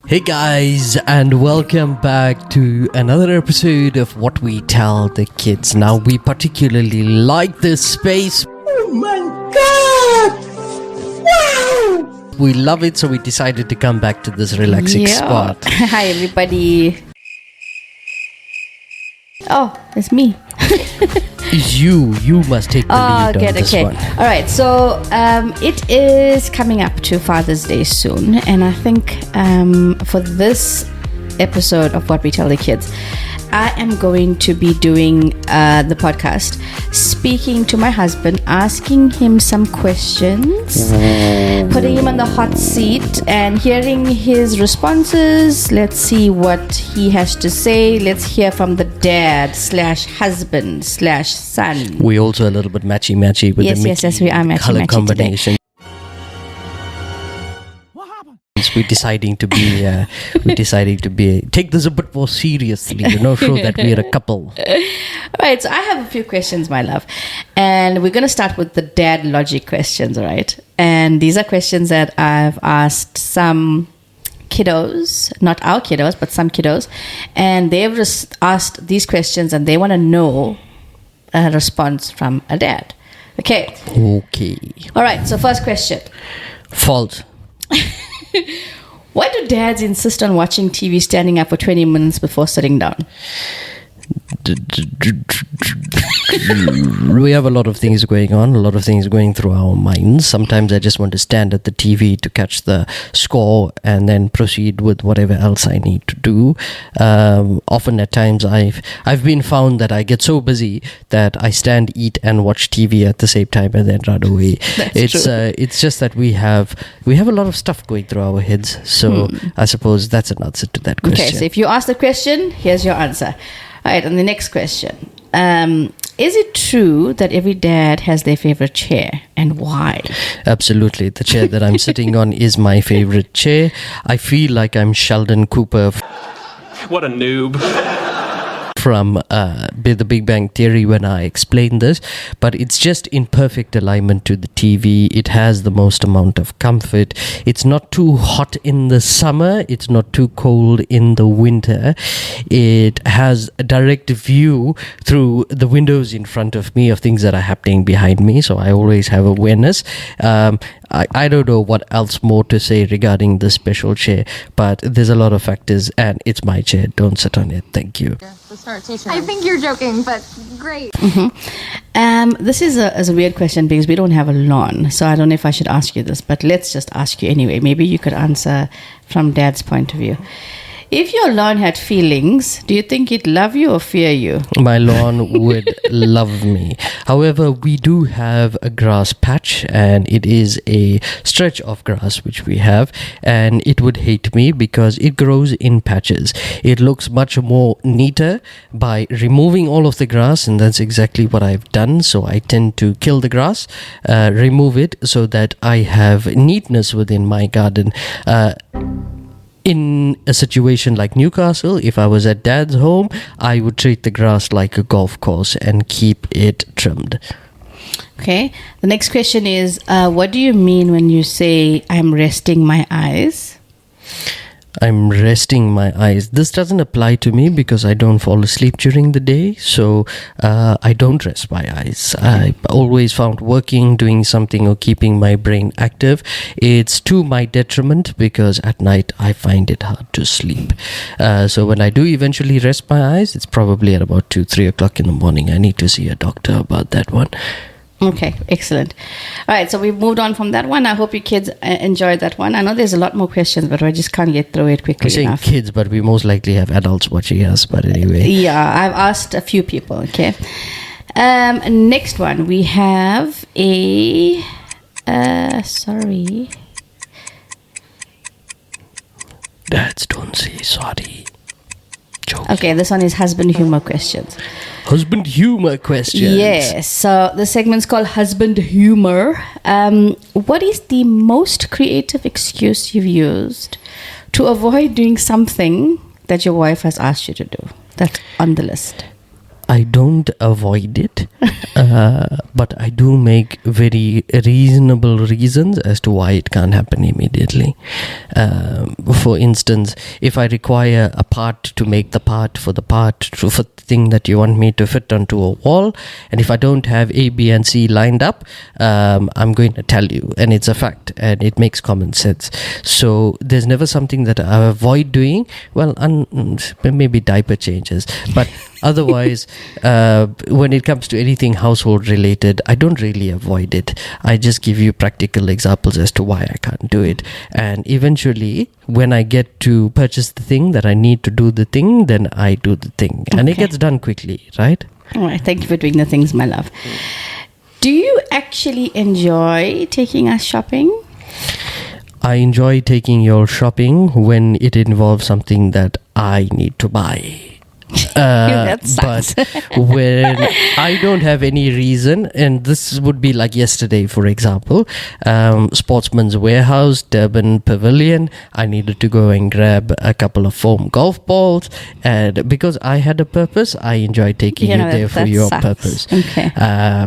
Hey guys, and welcome back to another episode of What We Tell the Kids. Now, we particularly like this space. Oh my God! Wow! We love it, so we decided to come back to this relaxing spot. Hi, everybody. Oh, it's me. You must take the lead on this one. All right, so it is coming up to Father's Day soon, and I think for this episode of What We Tell the Kids, I am going to be doing the podcast, speaking to my husband, asking him some questions, putting him on the hot seat and hearing his responses. Let's see what he has to say. Let's hear from the dad / husband / son. We also a little bit matchy-matchy with the Yes, we are matchy-matchy color today. combination. We're deciding to be take this a bit more seriously, show that we're a couple. All right, so I have a few questions, my love, and we're going to start with the dad logic questions, all right? And these are questions that I've asked some kiddos, not our kiddos, but some kiddos, and they've just asked these questions and they want to know a response from a dad. Okay. All right, so first question. False. Why do dads insist on watching TV standing up for 20 minutes before sitting down? We have a lot of things going on, a lot of things going through our minds. Sometimes I just want to stand at the TV to catch the score and then proceed with whatever else I need to do. Often at times I've been found that I get so busy that I stand, eat and watch TV at the same time and then run away. It's just that we have a lot of stuff going through our heads. So I suppose that's an answer to that question. Okay, so if you ask the question, here's your answer. All right, and the next question. Is it true that every dad has their favorite chair, and why? Absolutely. The chair that I'm sitting on is my favorite chair. I feel like I'm Sheldon Cooper. What a noob. From The Big Bang Theory when I explained this, but it's just in perfect alignment to the TV. It has the most amount of comfort. It's not too hot in the summer. It's not too cold in the winter. It has a direct view through the windows in front of me of things that are happening behind me, so I always have awareness. I don't know what else more to say regarding this special chair, but there's a lot of factors and it's my chair. Don't sit on it. Thank you. I think you're joking, but great. This is a weird question because we don't have a lawn, so I don't know if I should ask you this, but let's just ask you anyway. Maybe you could answer from Dad's point of view. If your lawn had feelings, do you think it'd love you or fear you? My lawn would love me. However, we do have a grass patch and it is a stretch of grass which we have, and it would hate me because it grows in patches. It looks much more neater by removing all of the grass, and that's exactly what I've done. So I tend to kill the grass, remove it so that I have neatness within my garden. In a situation like Newcastle, if I was at Dad's home, I would treat the grass like a golf course and keep it trimmed. Okay. The next question is, what do you mean when you say, I'm resting my eyes? I'm resting my eyes. This doesn't apply to me because I don't fall asleep during the day, so I don't rest my eyes. I always found working, doing something or keeping my brain active, it's to my detriment because at night I find it hard to sleep. So when I do eventually rest my eyes, it's probably at about 2-3 o'clock in the morning. I need to see a doctor about that one. Okay, excellent. All right, so we've moved on from that one. I hope you kids enjoyed that one. I know there's a lot more questions, but I just can't get through it quickly We're saying enough. kids, but we most likely have adults watching us, but anyway. Yeah, I've asked a few people, okay. Next one, we have a... sorry. Dads don't say sorry. Joke. Okay, this one is husband humor questions. Husband humor questions. Yes, so the segment's called Husband Humor. What is the most creative excuse you've used to avoid doing something that your wife has asked you to do? That's on the list. I don't avoid it. But I do make very reasonable reasons as to why it can't happen immediately. For instance, if I require a part to make the part for the thing that you want me to fit onto a wall, and if I don't have A, B and C lined up, I'm going to tell you, and it's a fact, and it makes common sense. So there's never something that I avoid doing. Well, maybe diaper changes, but otherwise, when it comes to anything household related, I don't really avoid it. I just give you practical examples as to why I can't do it. And eventually, when I get to purchase the thing that I need to do the thing, then I do the thing. And it gets done quickly, right? All right. Thank you for doing the things, my love. Do you actually enjoy taking us shopping? I enjoy taking your shopping when it involves something that I need to buy. That sucks. But when I don't have any reason, and this would be like yesterday, for example, Sportsman's Warehouse, Durban Pavilion, I needed to go and grab a couple of foam golf balls, and because I had a purpose, I enjoy taking you there for your sucks. purpose. Okay.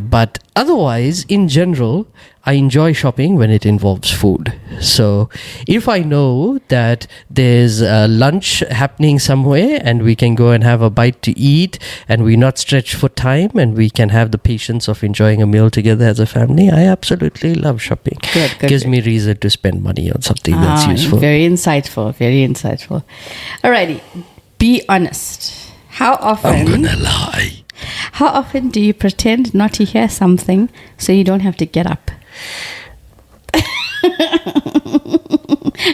But otherwise, in general, I enjoy shopping when it involves food. So if I know that there's a lunch happening somewhere and we can go and have a bite to eat and we're not stretched for time and we can have the patience of enjoying a meal together as a family, I absolutely love shopping. Good. Gives me reason to spend money on something that's useful. Very insightful. Very insightful. Alrighty. Be honest. How often... I'm gonna lie. How often do you pretend not to hear something so you don't have to get up?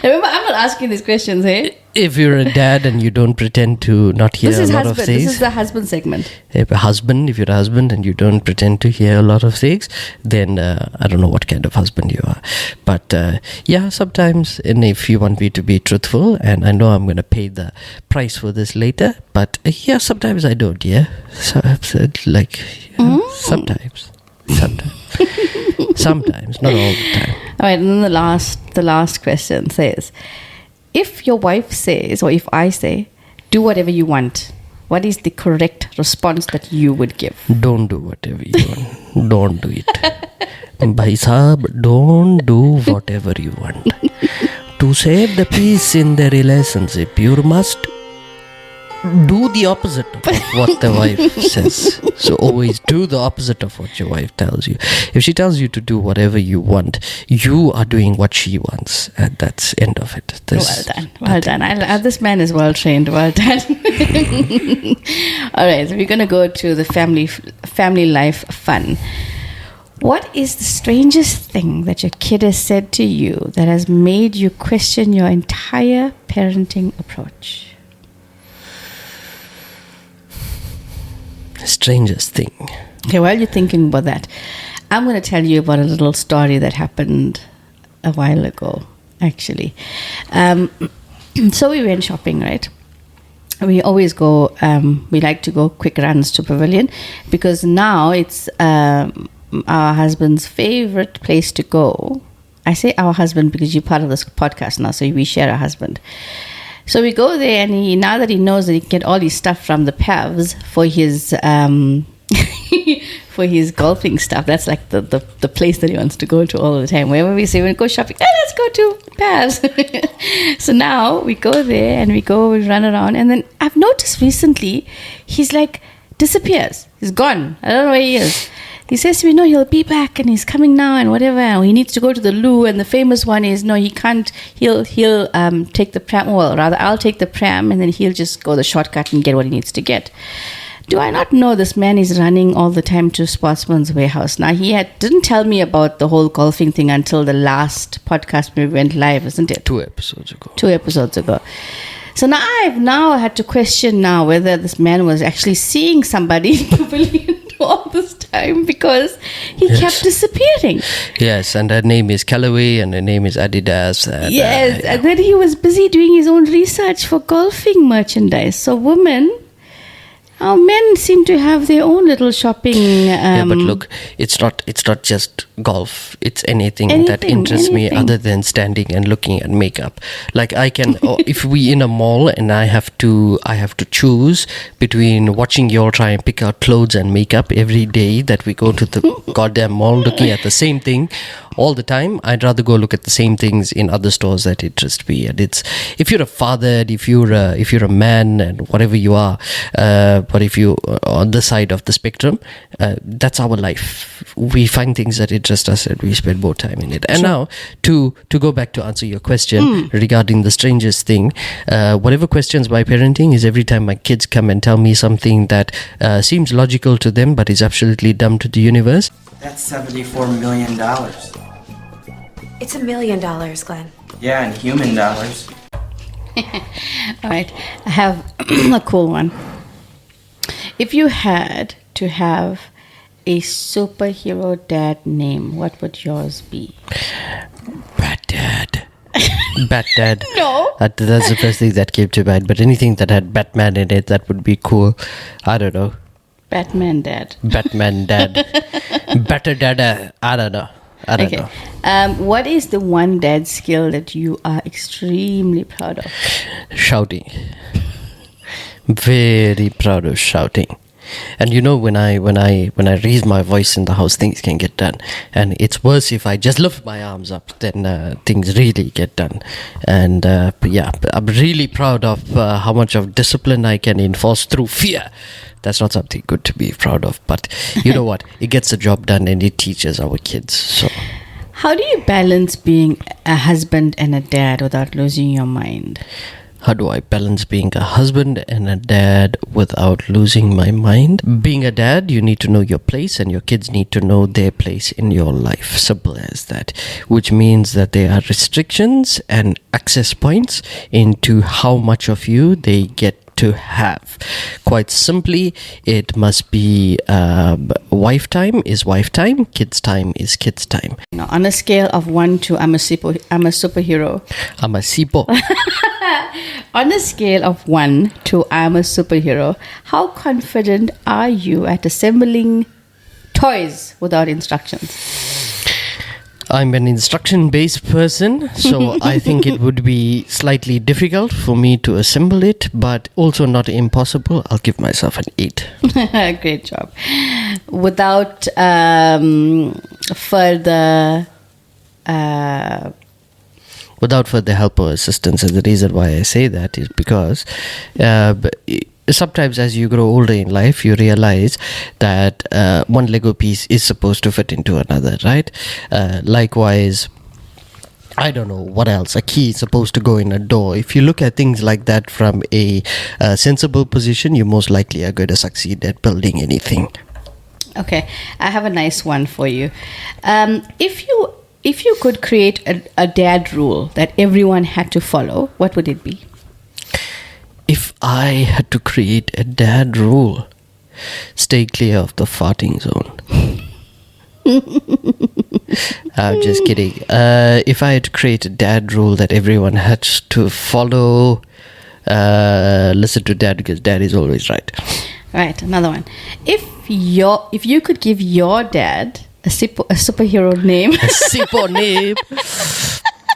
Remember, I'm not asking these questions, hey? If you're a dad and you don't pretend to not hear a lot of things. This is the husband segment. If you're a husband and you don't pretend to hear a lot of things, then I don't know what kind of husband you are. But yeah, sometimes, and if you want me to be truthful, and I know I'm going to pay the price for this later, but yeah, sometimes I don't, yeah? So, sometimes. Sometimes, not all the time. All right, and then the last question says, if your wife says, or if I say, do whatever you want, what is the correct response that you would give? Don't do whatever you want. Don't do it. Bhai Sahab, don't do whatever you want. To save the peace in the relationship, you must do the opposite of what the wife says. So always do the opposite of what your wife tells you. If she tells you to do whatever you want, you are doing what she wants, and that's the end of it. Well done. This man is well trained. Well done. All right, so we're going to go to the family life fun. What is the strangest thing that your kid has said to you that has made you question your entire parenting approach? Strangest thing. Okay, while you're thinking about that, I'm going to tell you about a little story that happened a while ago, actually. So we went shopping, right? We always go, we like to go quick runs to Pavilion because now it's our husband's favorite place to go. I say our husband because you're part of this podcast now, so we share our husband. So we go there, and now that he knows that he can get all his stuff from the Pavs for his for his golfing stuff, that's like the place that he wants to go to all the time. Wherever we say we go shopping, let's go to Pavs. So now we go there and we run around, and then I've noticed recently he's like disappears. He's gone. I don't know where he is. He says to me, no, he'll be back and he's coming now and whatever. And he needs to go to the loo. And the famous one is, no, he can't. He'll take the pram. Well, rather, I'll take the pram and then he'll just go the shortcut and get what he needs to get. Do I not know this man is running all the time to Sportsman's Warehouse? Now, he didn't tell me about the whole golfing thing until the last podcast we went live, isn't it? 2 episodes ago. 2 episodes ago. So now I've had to question now whether this man was actually seeing somebody in Pavilion all this time because he kept disappearing. Yes, and her name is Callaway and her name is Adidas. And, yes, and then he was busy doing his own research for golfing merchandise. So women, Oh, men seem to have their own little shopping. Yeah, but look, it's not just golf. It's anything that interests me other than standing and looking at makeup. Like I can, if we in a mall and I have to choose between watching you all try and pick out clothes and makeup every day that we go to the goddamn mall looking at the same thing all the time, I'd rather go look at the same things in other stores that interest me. And it's, if you're a father, if you're a man, and whatever you are, but if you are on the side of the spectrum, that's our life. We find things that interest us and we spend more time in it. And now to go back to answer your question regarding the strangest thing, whatever questions my parenting is every time my kids come and tell me something that seems logical to them but is absolutely dumb to the universe. That's $74 million. It's $1 million, Glenn. Yeah, in human dollars. All right, I have a cool one. If you had to have a superhero dad name, what would yours be? Bat Dad. Bat Dad. No. That's the first thing that came to mind. But anything that had Batman in it, that would be cool. I don't know. Batman Dad. Batman Dad. Better Dad. I don't know. What is the one dad skill that you are extremely proud of? Shouting. Very proud of shouting. And you know, when I raise my voice in the house, things can get done. And it's worse if I just lift my arms up, then things really get done. And yeah, I'm really proud of how much of discipline I can enforce through fear. That's not something good to be proud of, but you know what? It gets the job done and it teaches our kids. So, how do you balance being a husband and a dad without losing your mind? How do I balance being a husband and a dad without losing my mind? Being a dad, you need to know your place and your kids need to know their place in your life. Simple as that. Which means that there are restrictions and access points into how much of you they get to have. Quite simply, it must be wife time is wife time, kids time is kids time. Now, on a scale of 1 to I'm a superhero. I'm a sipo. On a scale of 1 to I'm a superhero, how confident are you at assembling toys without instructions? I'm an instruction-based person, so I think it would be slightly difficult for me to assemble it, but also not impossible. I'll give myself an 8. Great job. Without further help or assistance, and the reason why I say that is because sometimes as you grow older in life, you realize that one Lego piece is supposed to fit into another, right? Likewise, I don't know what else. A key is supposed to go in a door. If you look at things like that from a sensible position, you most likely are going to succeed at building anything. Okay, I have a nice one for you. If you could create a dad rule that everyone had to follow, what would it be? If I had to create a dad rule, stay clear of the farting zone. I'm just kidding. If I had to create a dad rule that everyone had to follow, listen to dad because dad is always right. Right, another one. If you could give your dad a superhero name. A Sipo name.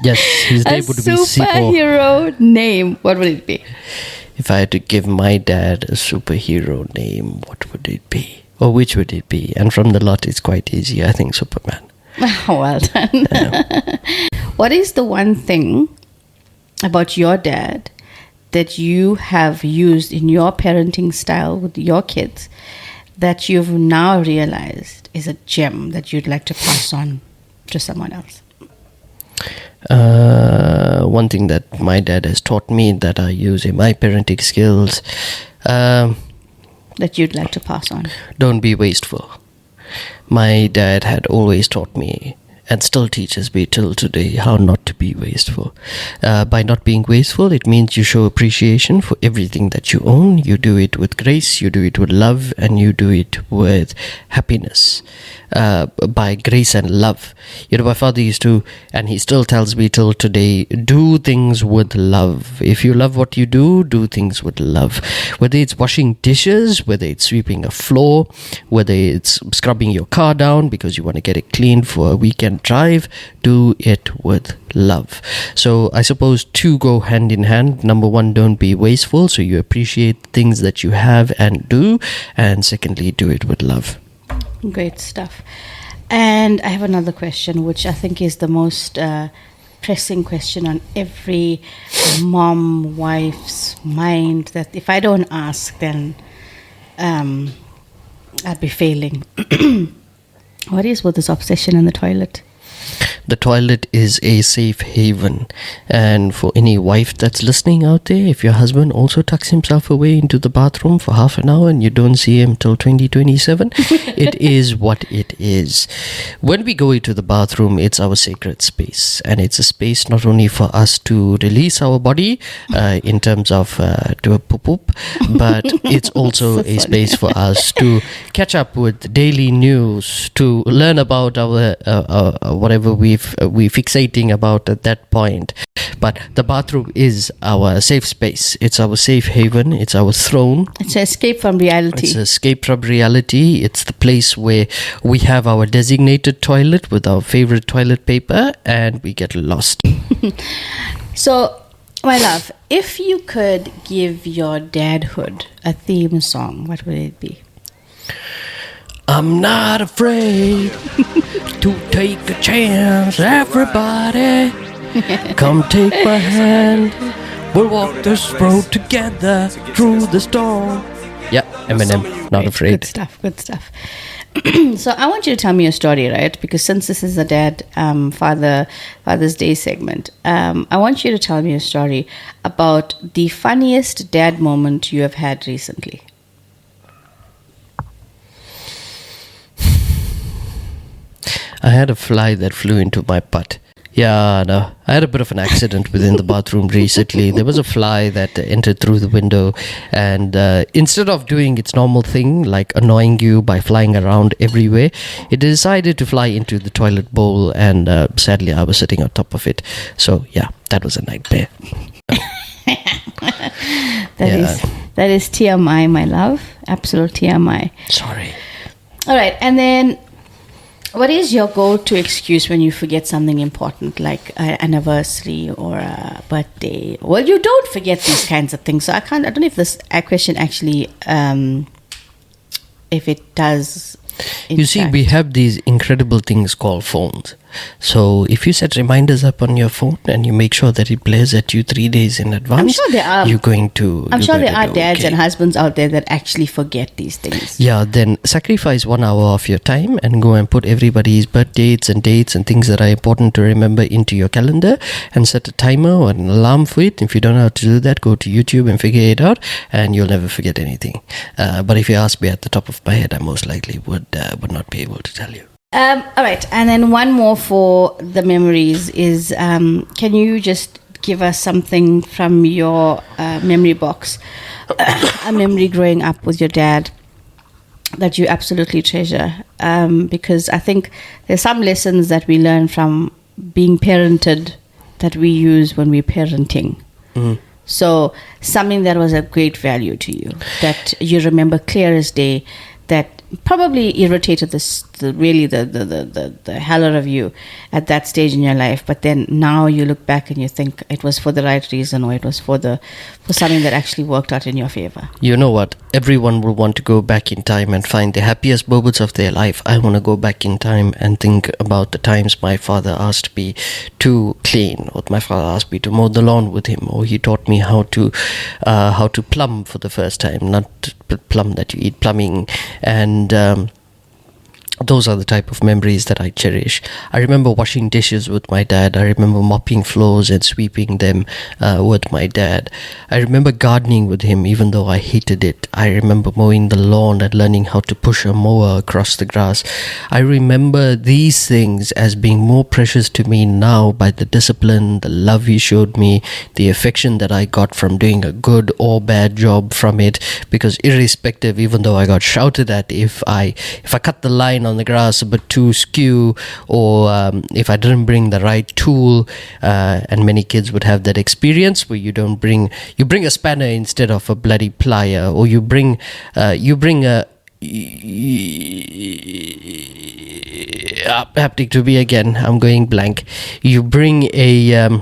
Yes, his name would be Sipo. A superhero name, what would it be? If I had to give my dad a superhero name, what would it be? Or which would it be? And from the lot, it's quite easy. I think Superman. Well done. Yeah. What is the one thing about your dad that you have used in your parenting style with your kids that you've now realized is a gem that you'd like to pass on to someone else? One thing that my dad has taught me that I use in my parenting skills, that you'd like to pass on. Don't be wasteful. My dad had always taught me and still teaches me till today how not to be wasteful. By not being wasteful, it means you show appreciation for everything that you own. You do it with grace, you do it with love, and you do it with happiness. By grace and love. My father used to, and he still tells me till today, do things with love. If you love what you do, do things with love. Whether it's washing dishes, whether it's sweeping a floor, whether it's scrubbing your car down because you want to get it clean for a weekend drive, do it with love. So I suppose two go hand in hand. Number one, don't be wasteful, so you appreciate things that you have and do. And secondly, do it with love. Great stuff. And I have another question, which I think is the most pressing question on every mom, wife's mind, that if I don't ask, then I'd be failing. What is with this obsession in the toilet? The toilet is a safe haven, and for any wife that's listening out there, if your husband also tucks himself away into the bathroom for half an hour and you don't see him till 2027, it is what it is. When we go into the bathroom, it's our sacred space, and it's a space not only for us to release our body in terms of do a poop, but it's also a space for us to catch up with daily news, to learn about our whatever we fixating about at that point. But the bathroom is our safe space. It's our safe haven. It's our throne. It's an escape from reality. It's an escape from reality. It's the place where we have our designated toilet with our favorite toilet paper and we get lost. So, my love, if you could give your dadhood a theme song, what would it be? I'm not afraid to take a chance, everybody. Come take my hand. We'll walk this road together through the storm. Yeah, Eminem, Not Afraid. Good stuff, good stuff. So I want you to tell me a story, right? Because since this is a Father's Day segment, I want you to tell me a story about the funniest dad moment you have had recently. I had a fly that flew into my butt. Yeah, no. I had a bit of an accident within the bathroom recently. There was a fly that entered through the window, and instead of doing its normal thing, like annoying you by flying around everywhere, it decided to fly into the toilet bowl, and sadly I was sitting on top of it. So yeah, that was a nightmare. That is TMI, my love. Absolute TMI. Sorry. All right, and then what is your go-to excuse when you forget something important, like an anniversary or a birthday? Well, you don't forget these kinds of things. So I don't know if this question actually, if it does. You see, we have these incredible things called phones. So if you set reminders up on your phone and you make sure that it blares at you 3 days in advance, I'm sure there are. You're going to. I'm sure there are dads okay. and husbands out there that actually forget these things. Yeah, then sacrifice 1 hour of your time and go and put everybody's birth dates and things that are important to remember into your calendar and set a timer or an alarm for it. If you don't know how to do that, go to YouTube and figure it out, and you'll never forget anything. But if you ask me at the top of my head, I most likely would not be able to tell you. All right, and then one more for the memories is, can you just give us something from your memory box, a memory growing up with your dad that you absolutely treasure? Because I think there's some lessons that we learn from being parented that we use when we're parenting. Mm. So something that was a great value to you, that you remember clear as day, that probably irritated the hell out of you at that stage in your life, but then now you look back and you think it was for the right reason, or it was for something that actually worked out in your favor. You know what? Everyone will want to go back in time and find the happiest moments of their life. I want to go back in time and think about the times my father asked me to clean, or my father asked me to mow the lawn with him, or he taught me how to plumb for the first time. Not plum that you eat, plumbing. And those are the type of memories that I cherish. I remember washing dishes with my dad. I remember mopping floors and sweeping them with my dad. I remember gardening with him, even though I hated it. I remember mowing the lawn and learning how to push a mower across the grass. I remember these things as being more precious to me now by the discipline, the love he showed me, the affection that I got from doing a good or bad job from it. Because irrespective, even though I got shouted at if I cut the line on the grass a bit too skew, or if I didn't bring the right tool, and many kids would have that experience where you bring a spanner instead of a bloody plier, or you bring a haptic to be again. I'm going blank. You bring a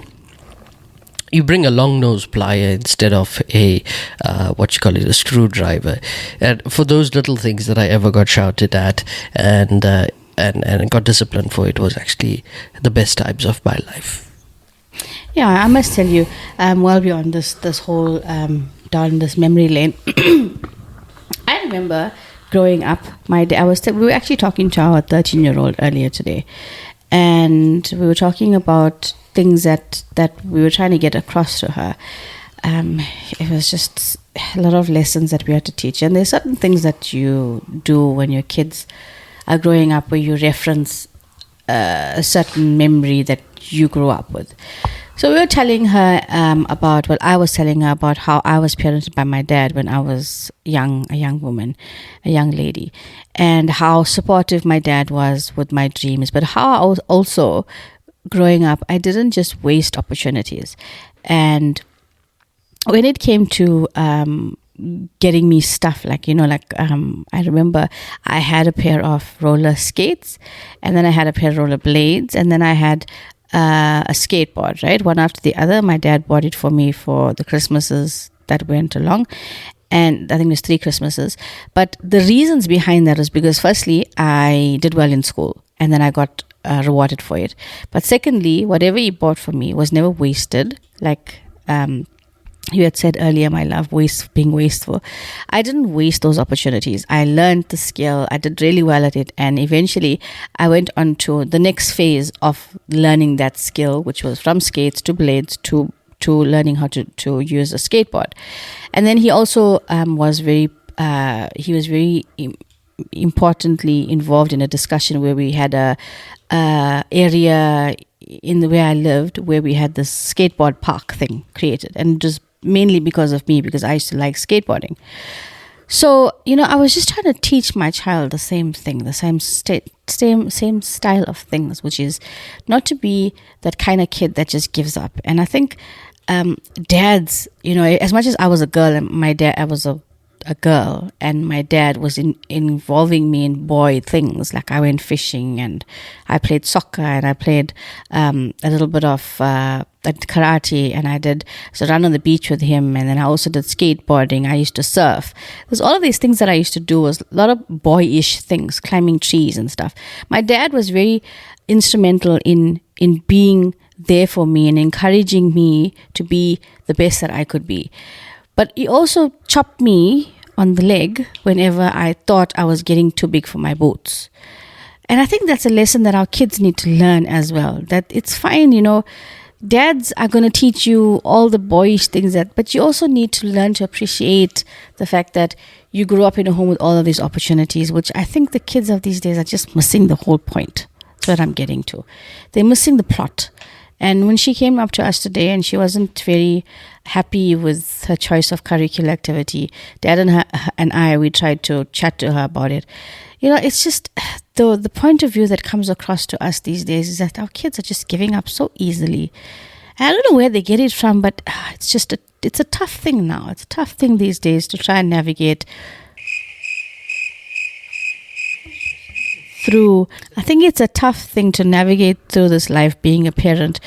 long nose plier instead of a a screwdriver. And for those little things that I ever got shouted at and got disciplined for, it was actually the best times of my life. Yeah, I must tell you, while we're on this whole down this memory lane, I remember growing up, my dad. We were actually talking to our 13-year-old earlier today, and we were talking about things that we were trying to get across to her. It was just a lot of lessons that we had to teach, and there's certain things that you do when your kids are growing up where you reference a certain memory that you grew up with. So we were telling her I was telling her about how I was parented by my dad when I was a young woman, a young lady, and how supportive my dad was with my dreams, but how I was also growing up, I didn't just waste opportunities. And when it came to getting me stuff, I remember I had a pair of roller skates, and then I had a pair of roller blades, and then I had a skateboard, right? One after the other. My dad bought it for me for the Christmases that went along. And I think it was 3 Christmases. But the reasons behind that was because firstly, I did well in school, and then I got rewarded for it. But secondly, whatever he bought for me was never wasted. Like you had said earlier, my love, being wasteful. I didn't waste those opportunities. I learned the skill. I did really well at it. And eventually I went on to the next phase of learning that skill, which was from skates to blades to learning how to use a skateboard. And then he also was very importantly involved in a discussion where we had a area in the way I lived where we had this skateboard park thing created, and just mainly because of me, because I used to like skateboarding. So, I was just trying to teach my child the same thing, the same style of things, which is not to be that kind of kid that just gives up. And I think dads, as much as I was a girl and I was a girl, and my dad was involving me in boy things, like I went fishing and I played soccer and I played a little bit of karate, and I did run on the beach with him, and then I also did skateboarding. I used to surf. There's all of these things that I used to do was a lot of boyish things, climbing trees and stuff. My dad was very instrumental in being there for me and encouraging me to be the best that I could be. But he also chopped me on the leg whenever I thought I was getting too big for my boots. And I think that's a lesson that our kids need to learn as well. That it's fine, dads are going to teach you all the boyish things, but you also need to learn to appreciate the fact that you grew up in a home with all of these opportunities, which I think the kids of these days are just missing the whole point. That's what I'm getting to. They're missing the plot. And when she came up to us today and she wasn't very happy with her choice of curricular activity, Dad and I, we tried to chat to her about it. It's just the point of view that comes across to us these days is that our kids are just giving up so easily. And I don't know where they get it from, but it's a tough thing now. It's a tough thing these days to try and navigate through. I think it's a tough thing to navigate through this life, being a parent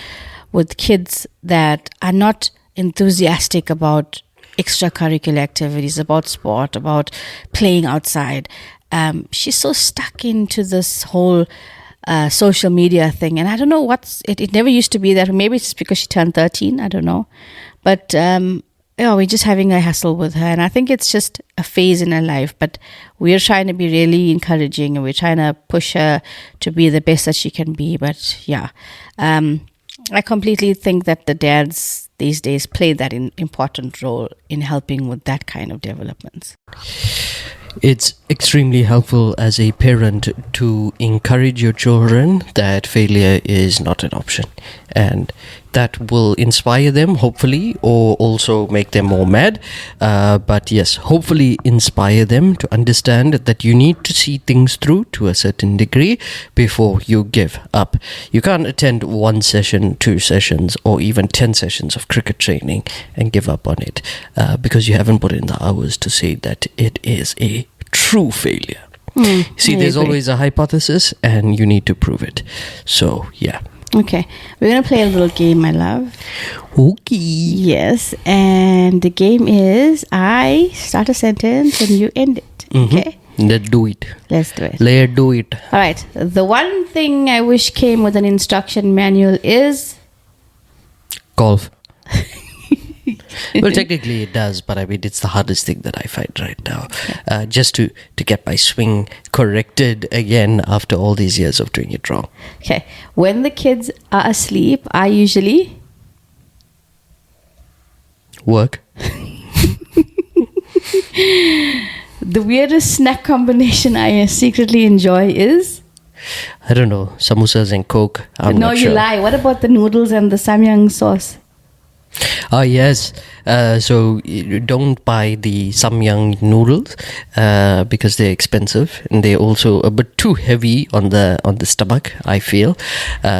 with kids that are not enthusiastic about extracurricular activities, about sport, about playing outside. She's so stuck into this whole social media thing, and I don't know it never used to be that. Maybe it's because she turned 13, I don't know. But we're just having a hassle with her. And I think it's just a phase in her life. But we're trying to be really encouraging, and we're trying to push her to be the best that she can be. But yeah, I completely think that the dads these days play that important role in helping with that kind of developments. It's extremely helpful as a parent to encourage your children that failure is not an option, and that will inspire them, hopefully, or also make them more mad. But yes, hopefully inspire them to understand that you need to see things through to a certain degree before you give up. You can't attend 1 session, 2 sessions, or even 10 sessions of cricket training and give up on it because you haven't put in the hours to say that it is a true failure. See, there's always a hypothesis and you need to prove it. So, yeah. Okay, we're going to play a little game, my love. Okay. Yes, and the game is I start a sentence and you end it. Okay? Let's do it. Let's do it. Let's do it. All right. The one thing I wish came with an instruction manual is... Golf. Well, technically it does, but I mean, it's the hardest thing that I find right now. Just to get my swing corrected again after all these years of doing it wrong. Okay. When the kids are asleep, I usually... Work. The weirdest snack combination I secretly enjoy is... I don't know, samosas and Coke. I'm no, not you sure. lie. What about the noodles and the samyang sauce? Ah, yes. So you don't buy the samyang noodles because they're expensive and they're also a bit too heavy on the stomach, I feel.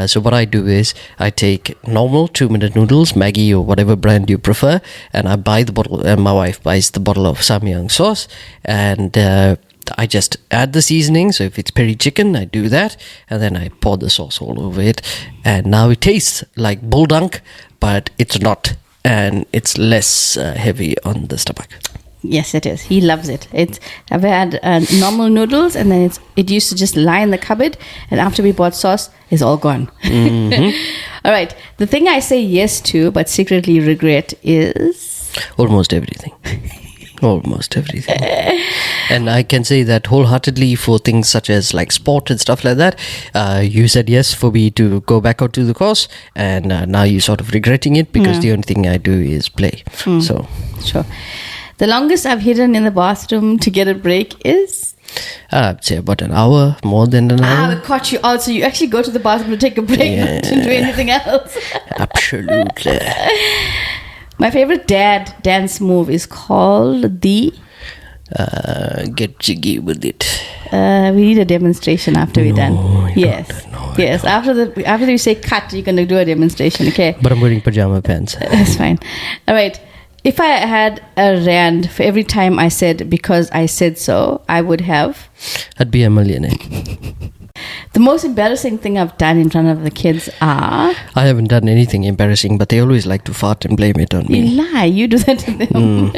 So what I do is I take normal 2-minute noodles, Maggi or whatever brand you prefer, and I buy the bottle. And my wife buys the bottle of samyang sauce, and I just add the seasoning. So if it's peri chicken, I do that, and then I pour the sauce all over it, and now it tastes like bull dunk, but it's not, and it's less heavy on the stomach. Yes, it is. He loves it. I've had normal noodles, and then it used to just lie in the cupboard, and after we bought sauce, it's all gone. All right. The thing I say yes to, but secretly regret is... Almost everything. Almost everything. And I can say that wholeheartedly for things such as like sport and stuff like that. You said yes for me to go back out to the course, and now you're sort of regretting it because the only thing I do is play. So Sure. The longest I've hidden in the bathroom to get a break is... I'd say about an hour, more than an hour. I caught you out. So you actually go to the bathroom to take a break, not to do anything else. Absolutely. My favorite dad dance move is called the... Get jiggy with it. We need a demonstration after we're done. you Yes. don't. No, Yes. After we say cut, you're going to do a demonstration, okay? But I'm wearing pajama pants. That's fine. All right. If I had a rand for every time I said because I said so, I would have... I'd be a millionaire. The most embarrassing thing I've done in front of the kids are... I haven't done anything embarrassing, but they always like to fart and blame it on me. You lie. You do that to them.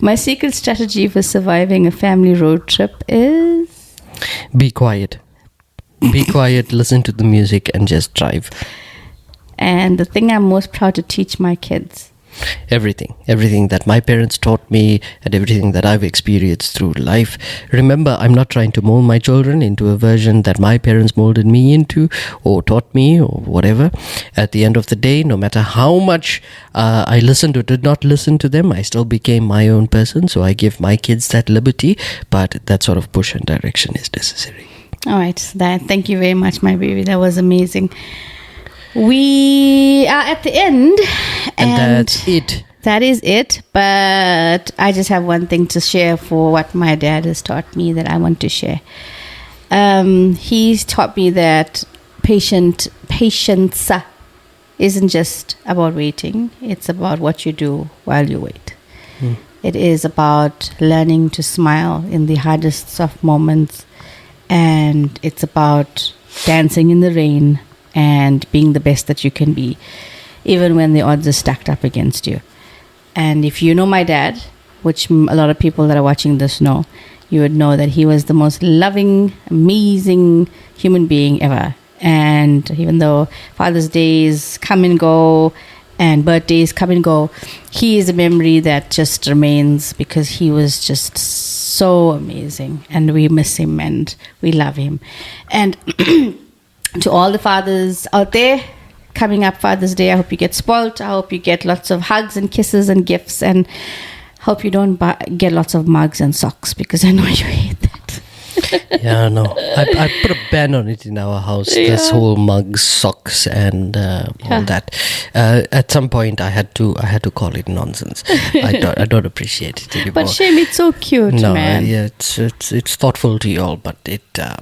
My secret strategy for surviving a family road trip is... Be quiet. Be quiet, listen to the music, and just drive. And the thing I'm most proud to teach my kids... Everything that my parents taught me and everything that I've experienced through life. Remember, I'm not trying to mold my children into a version that my parents molded me into or taught me or whatever. At the end of the day, no matter how much I listened or did not listen to them, I still became my own person. So I give my kids that liberty, but that sort of push and direction is necessary. All right. Thank you very much, my baby. That was amazing. We are at the end. And that's it. That is it. But I just have one thing to share for what my dad has taught me that I want to share. He's taught me that patience isn't just about waiting. It's about what you do while you wait. It is about learning to smile in the hardest of moments. And it's about dancing in the rain and being the best that you can be, even when the odds are stacked up against you. And if you know my dad, which a lot of people that are watching this know, you would know that he was the most loving, amazing human being ever. And even though Father's Days come and go, and birthdays come and go. He is a memory that just remains because he was just so amazing, and we miss him and we love him. And to all the fathers out there, coming up Father's Day, I hope you get spoiled. I hope you get lots of hugs and kisses and gifts, and hope you don't get lots of mugs and socks, because I know you hate that. Yeah, no. I put a ban on it in our house. This whole mugs, socks, and all that. At some point, I had to call it nonsense. I don't appreciate it anymore. But shame, it's so cute, no, man. Yeah, it's thoughtful to you all, but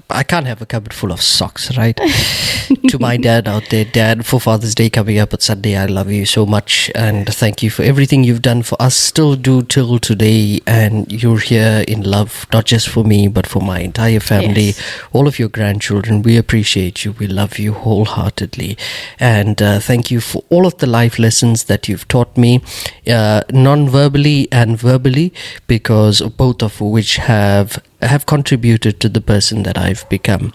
I can't have a cupboard full of socks, right? To my dad out there, Dad, for Father's Day coming up on Sunday, I love you so much, and thank you for everything you've done for us, still do till today, and you're here in love, not just for me, but for my entire family, all of your grandchildren. We appreciate you. We love you wholeheartedly, and thank you for all of the life lessons that you've taught me, non-verbally and verbally, because both of which have contributed to the person that I've become.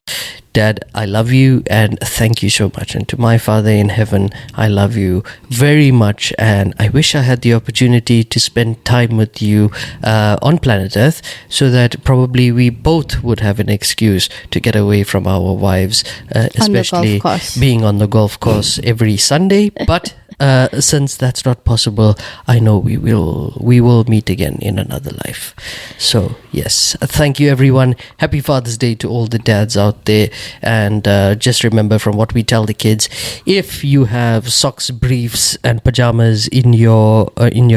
Dad, I love you and thank you so much. And to my Father in heaven, I love you very much, and I wish I had the opportunity to spend time with you on planet Earth, so that probably we both would have an excuse to get away from our wives, especially being on the golf course every Sunday. But since that's not possible, I know we will meet again in another life. So yes, thank you everyone. Happy Father's Day to all the dads out there. And just remember, from what we tell the kids, if you have socks, briefs and pajamas in your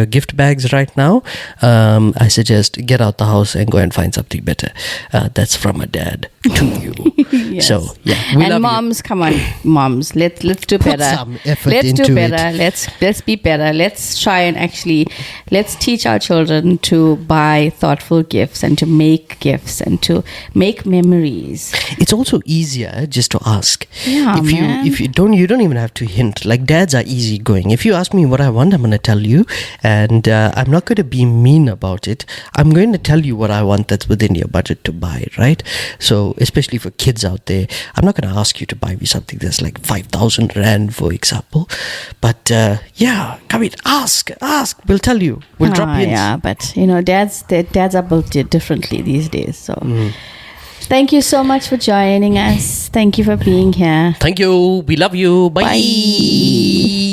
gift bags right now, I suggest get out the house and go and find something better. That's from a dad to you. Yes. So yeah, we and love moms, you. come on, moms, let's do Put better. some effort let's into do better. it. Let's be better. Let's try and let's teach our children to buy thoughtful gifts and to make gifts and to make memories. It's also easier just to ask. Yeah, if you don't even have to hint. Like, dads are easygoing. If you ask me what I want, I'm going to tell you, and I'm not going to be mean about it. I'm going to tell you what I want that's within your budget to buy, right? So especially for kids out there, I'm not going to ask you to buy me something that's like 5,000 rand, for example. But yeah, come in, ask. We'll tell you. We'll drop hints. Yeah, but dads are built differently these days. So thank you so much for joining us. Thank you for being here. Thank you. We love you. Bye. Bye.